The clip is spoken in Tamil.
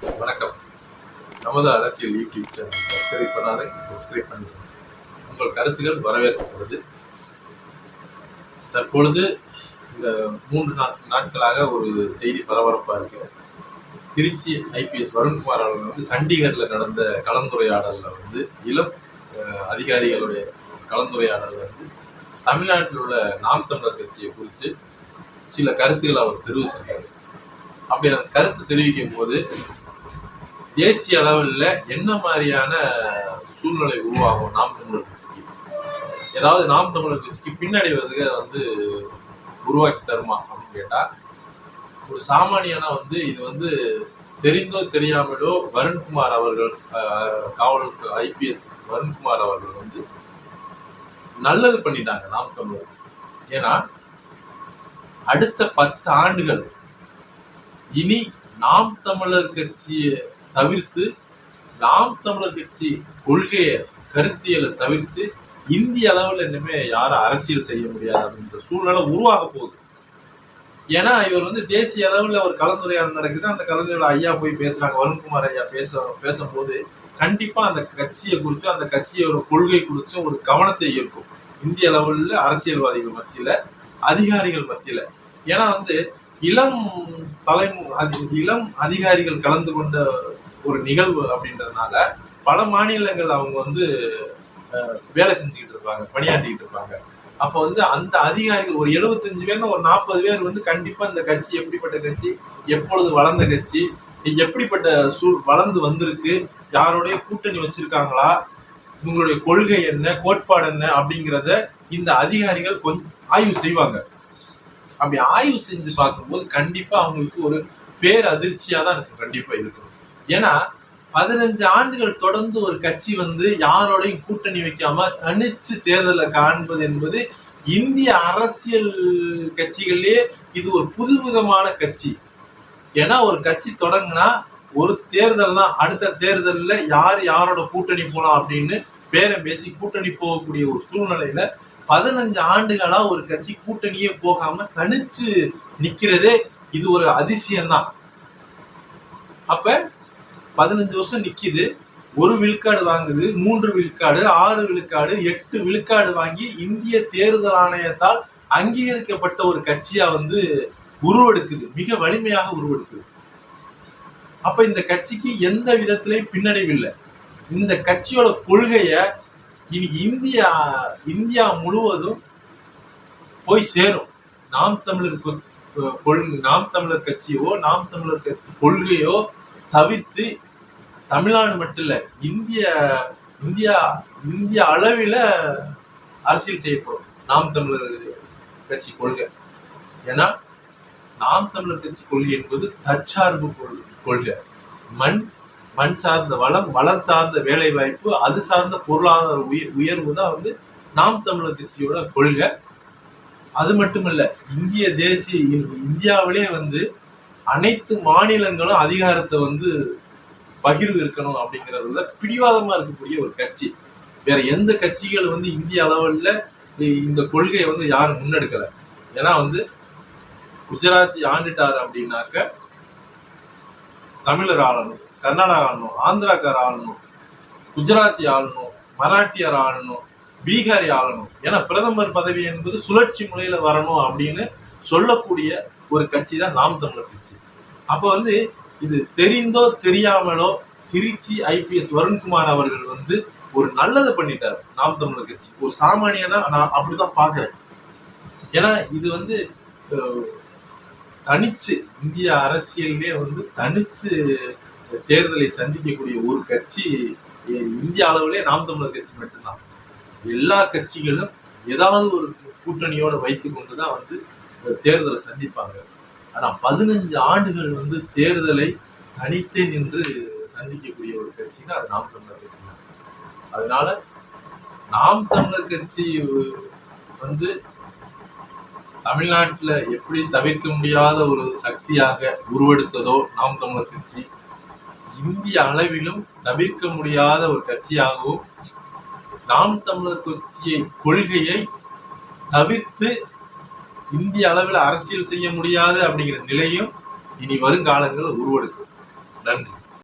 வணக்கம். நமது அரசியல் யூடியூப் சேனல் சப்ஸ்கிரைப் பண்ணாத சப்ஸ்கிரைப் பண்ணுங்க. உங்கள் கருத்துக்கள் வரவேற்கப்படுது. தற்பொழுது இந்த 3 நாட்களாக ஒரு செய்தி பரபரப்பாக இருக்கு. திருச்சி ஐபிஎஸ் வருண்குமார் அவர்கள் வந்து சண்டிகரில் நடந்த கலந்துரையாடலில் வந்து இளம் அதிகாரிகளுடைய கலந்துரையாடலில் வந்து தமிழ்நாட்டில் உள்ள நாம் தமிழர் கட்சியை குறித்து சில கருத்துக்களை அவர் தெரிவிச்சிருக்காரு. அப்படி அந்த கருத்து தெரிவிக்கும் போது தேசிய அளவில் என்ன மாதிரியான சூழ்நிலை உருவாகும் நாம் தமிழர் கட்சிக்கு, ஏதாவது நாம் தமிழர் கட்சிக்கு பின்னாடி வந்து உருவாக்கி தருமா அப்படின்னு கேட்டா, ஒரு சாமானியனா வந்து இது வந்து தெரிந்தோ தெரியாமலோ வருண்குமார் அவர்கள், காவல் ஐபிஎஸ் வருண்குமார் அவர்கள் வந்து நல்லது பண்ணிட்டாங்க நாம் தமிழர். ஏன்னா அடுத்த 10 ஆண்டுகள் இனி நாம் தமிழர் கட்சியை தவிர்த்து, நாம் தமிழர் கட்சி கொள்கையை கருத்தியலை தவிர்த்து இந்திய அளவில் இனிமே யாரும் அரசியல் செய்ய முடியாது அப்படின்ற சூழ்நிலை உருவாக போகுது. ஏன்னா இவர் வந்து தேசிய அளவில் ஒரு கலந்துரையாடல் நடக்குது. அந்த கலந்துரையாடல் ஐயா போய் பேசுறாங்க, வருண்குமார் ஐயா பேசும்போது கண்டிப்பா அந்த கட்சியை குறித்து, அந்த கட்சியோட கொள்கை குறித்து ஒரு கவனத்தை ஈர்க்கும் இந்திய அளவில் அரசியல்வாதிகள் மத்தியில, அதிகாரிகள் மத்தியில. ஏன்னா வந்து இளம் அதிகாரிகள் கலந்து கொண்ட ஒரு நிகழ்வு அப்படின்றதுனால பல மாநிலங்கள் அவங்க வந்து வேலை செஞ்சுக்கிட்டு இருப்பாங்க, பணியாற்றிக்கிட்டு இருப்பாங்க. அப்போ வந்து அந்த அதிகாரிகள் ஒரு 75 பேர், ஒரு 40 பேர் வந்து கண்டிப்பா இந்த கட்சி எப்படிப்பட்ட கட்சி, எப்பொழுது வளர்ந்த கட்சி, எப்படிப்பட்ட வளர்ந்து வந்திருக்கு, யாரோடைய கூட்டணி வச்சிருக்காங்களா, உங்களுடைய கொள்கை என்ன, கோட்பாடு என்ன அப்படிங்கிறத இந்த அதிகாரிகள் கொஞ்சம் ஆய்வு செய்வாங்க. அப்படி ஆய்வு செஞ்சு பார்க்கும்போது கண்டிப்பா அவங்களுக்கு ஒரு பேரதிர்ச்சியா தான் இருக்கும், கண்டிப்பா இருக்கும். ஏன்னா 15 ஆண்டுகள் தொடர்ந்து ஒரு கட்சி வந்து யாரோடையும் கூட்டணி வைக்காம தனிச்சு தேர்தலை காண்பது என்பது இந்திய அரசியல் கட்சிகளிலே இது ஒரு புதுவிதமான கட்சி. ஏன்னா ஒரு கட்சி தொடங்கினா ஒரு தேர்தல்னா அடுத்த தேர்தல்ல யாரோட கூட்டணி போலாம் அப்படின்னு பேரம் பேசி கூட்டணி போகக்கூடிய ஒரு சூழ்நிலையில 15 ஆண்டுகளா ஒரு கட்சி கூட்டணியே போகாம தனிச்சு நிக்கிறதே இது ஒரு அதிசயம்தான். அப்ப 15 வருஷம் நிக்குது, 1 விழுக்காடு வாங்குது, 3 விழுக்காடு, 6 விழுக்காடு, 8 விழுக்காடு வாங்கி இந்திய தேர்தல் ஆணையத்தால் அங்கீகரிக்கப்பட்ட ஒரு கட்சியா வந்து உருவெடுக்குது, மிக வலிமையாக உருவெடுக்குது. அப்ப இந்த கட்சிக்கு எந்த விதத்திலையும் பின்னடைவு இல்லை. இந்த கட்சியோட கொள்கைய இனி இந்தியா முழுவதும் போய் சேரும். நாம் தமிழர் கட்சியோ, நாம் தமிழர் கட்சி கொள்கையோ தவிர்த்து தமிழ்நாடு மட்டும் இல்ல, இந்திய அளவில் அரசியல் செய்யப்படும் நாம் தமிழர் கட்சி கொள்கை. ஏன்னா நாம் தமிழர் கட்சி கொள்கை என்பது தற்சார்பு கொள்கை. மண் சார்ந்த வளம் சார்ந்த வேலை வாய்ப்பு, அது சார்ந்த பொருளாதார உயர்வு தான் வந்து நாம் தமிழர் கட்சியோட கொள்கை. அது மட்டுமல்ல, இந்தியாவிலே வந்து அனைத்து மாநிலங்களும் அதிகாரத்தை வந்து பகிர்வு இருக்கணும் அப்படிங்கிறதுல பிடிவாதமா இருக்கக்கூடிய ஒரு கட்சி. வேற எந்த கட்சிகள் வந்து இந்திய அளவில் இந்த கொள்கையை வந்து யாரும் முன்னெடுக்கல. ஏன்னா வந்து குஜராத்தி ஆண்டுட்டாரு அப்படின்னாக்க தமிழர் ஆளணும், கர்நாடகா ஆளணும், ஆந்திராக்கார ஆளணும், குஜராத்தி ஆளணும், மராட்டியர் ஆளணும், பீகாரி ஆளணும். ஏன்னா பிரதமர் பதவி என்பது சுழற்சி முறையில வரணும் அப்படின்னு சொல்லக்கூடிய ஒரு கட்சி தான் நாம் தமிழர் கட்சி. அப்ப வந்து இது தெரிந்தோ தெரியாமலோ திருச்சி ஐபிஎஸ் வருண்குமார் அவர்கள் வந்து ஒரு நல்லது பண்ணிட்டார் நாம் தமிழர் கட்சி. ஒரு சாமானியனா நான் அப்படிதான் பாக்குறேன். ஏன்னா இது வந்து தனிச்சு இந்திய அரசியலே வந்து தனிச்சு தேர்தலை சந்திக்கக்கூடிய ஒரு கட்சி இந்திய அளவிலே நாம் தமிழர் கட்சி மட்டும்தான். எல்லா கட்சிகளும் ஏதாவது ஒரு கூட்டணியோட வைத்து கொண்டுதான் வந்து தேர்தலை சந்திப்பாங்க. ஆனா 15 ஆண்டுகள் வந்து தேர்தலை தனித்தே நின்று சந்திக்கக்கூடிய ஒரு கட்சினா அது நாம் தமிழர் கட்சி தான். அதனால நாம் தமிழர் கட்சி வந்து தமிழ்நாட்டில் எப்படி தவிர்க்க முடியாத ஒரு சக்தியாக உருவெடுத்ததோ நாம் தமிழர் கட்சி, இந்திய அளவிலும் தவிர்க்க முடியாத ஒரு கட்சியாகவும் நாம் தமிழர் கட்சியை கொள்கையை தவிர்த்து இந்திய அளவில் அரசியல் செய்ய முடியாது அப்படிங்கிற நிலையும் இனி வருங்காலங்கள் உருவெடுக்கும். நன்றி.